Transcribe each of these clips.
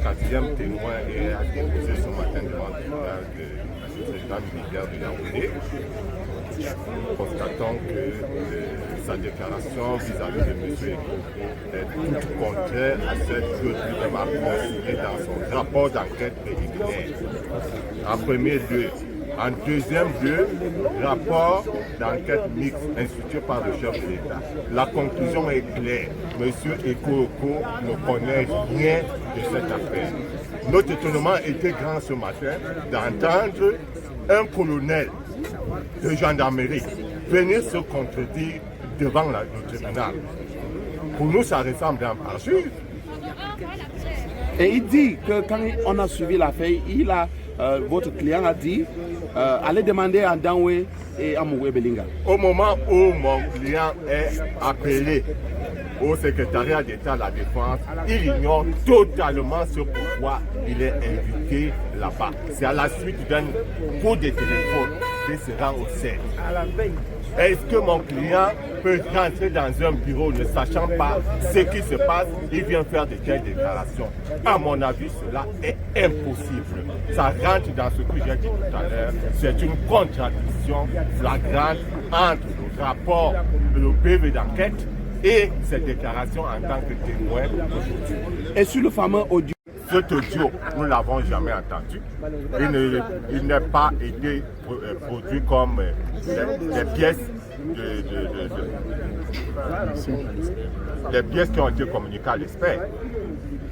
quatrième témoin est déposé ce matin devant le tribunal de la militaire de Yaoundé, constatant que sa déclaration vis-à-vis de M. Eko est toute contraire à celle que lui-même a consignée dans son rapport d'enquête préliminaire. En premier lieu. En deuxième lieu, rapport d'enquête mixte institué par le chef de l'État. La conclusion est claire. M. Eko ne connaît rien de cette affaire. Notre étonnement était grand ce matin d'entendre un colonel de gendarmerie venir se contredire devant le tribunal. Pour nous, ça ressemble à un parjure. Et il dit que quand on a suivi l'affaire, votre client a dit allez demander à Danwe et à Moué Belinga. Au moment où mon client est appelé au secrétariat d'État à la Défense, il ignore totalement ce pourquoi il est invité là-bas. C'est à la suite d'un coup de téléphone qu'il se rend au CERN. Est-ce que mon client peut rentrer dans un bureau ne sachant pas ce qui se passe? Il vient faire de telles déclarations. À mon avis, cela est impossible. Ça rentre dans ce que j'ai dit tout à l'heure. C'est une contradiction flagrante entre le rapport, le PV d'enquête et ces déclarations en tant que témoin aujourd'hui. Et sur le fameux audio? Cet audio, nous ne l'avons jamais entendu. Il n'a pas été produit comme des pièces des pièces qui ont été communiquées à l'expert.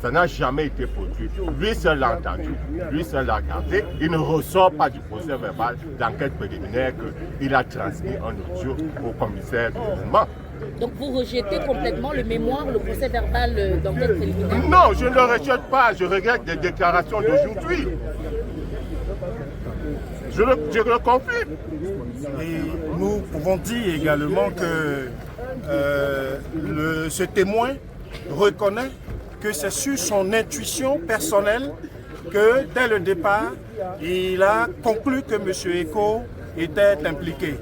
Ça n'a jamais été produit. Lui seul l'a entendu, lui seul l'a regardé. Il ne ressort pas du procès verbal d'enquête préliminaire qu'il a transmis en audio au commissaire du mouvement. Donc vous rejetez complètement le mémoire, le procès verbal d'enquête préliminaire? Non, je ne le rejette pas. Je regrette les déclarations d'aujourd'hui. Je le confirme. Et nous pouvons dire également que ce témoin reconnaît que c'est sur son intuition personnelle que dès le départ, il a conclu que M. Eko était impliqué.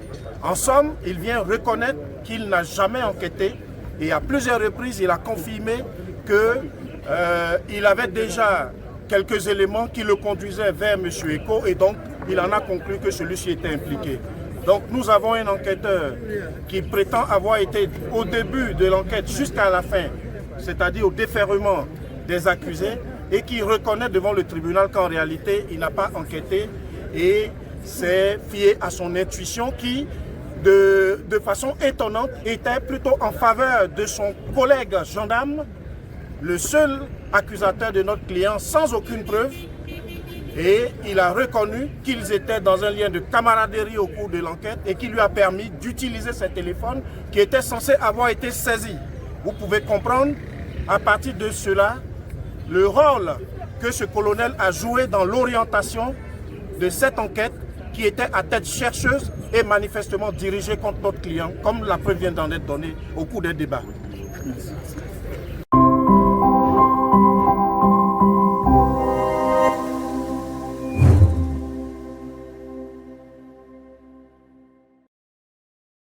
En somme, il vient reconnaître qu'il n'a jamais enquêté et à plusieurs reprises, il a confirmé qu'il avait déjà quelques éléments qui le conduisaient vers M. Eko et donc il en a conclu que celui-ci était impliqué. Donc nous avons un enquêteur qui prétend avoir été au début de l'enquête jusqu'à la fin, c'est-à-dire au déferrement des accusés et qui reconnaît devant le tribunal qu'en réalité il n'a pas enquêté et s'est fié à son intuition qui, de façon étonnante, était plutôt en faveur de son collègue gendarme, le seul accusateur de notre client sans aucune preuve. Et il a reconnu qu'ils étaient dans un lien de camaraderie au cours de l'enquête et qui lui a permis d'utiliser ce téléphone qui était censé avoir été saisi. Vous pouvez comprendre à partir de cela le rôle que ce colonel a joué dans l'orientation de cette enquête qui était à tête chercheuse et manifestement dirigée contre notre client, comme la preuve vient d'en être donnée au cours des débats.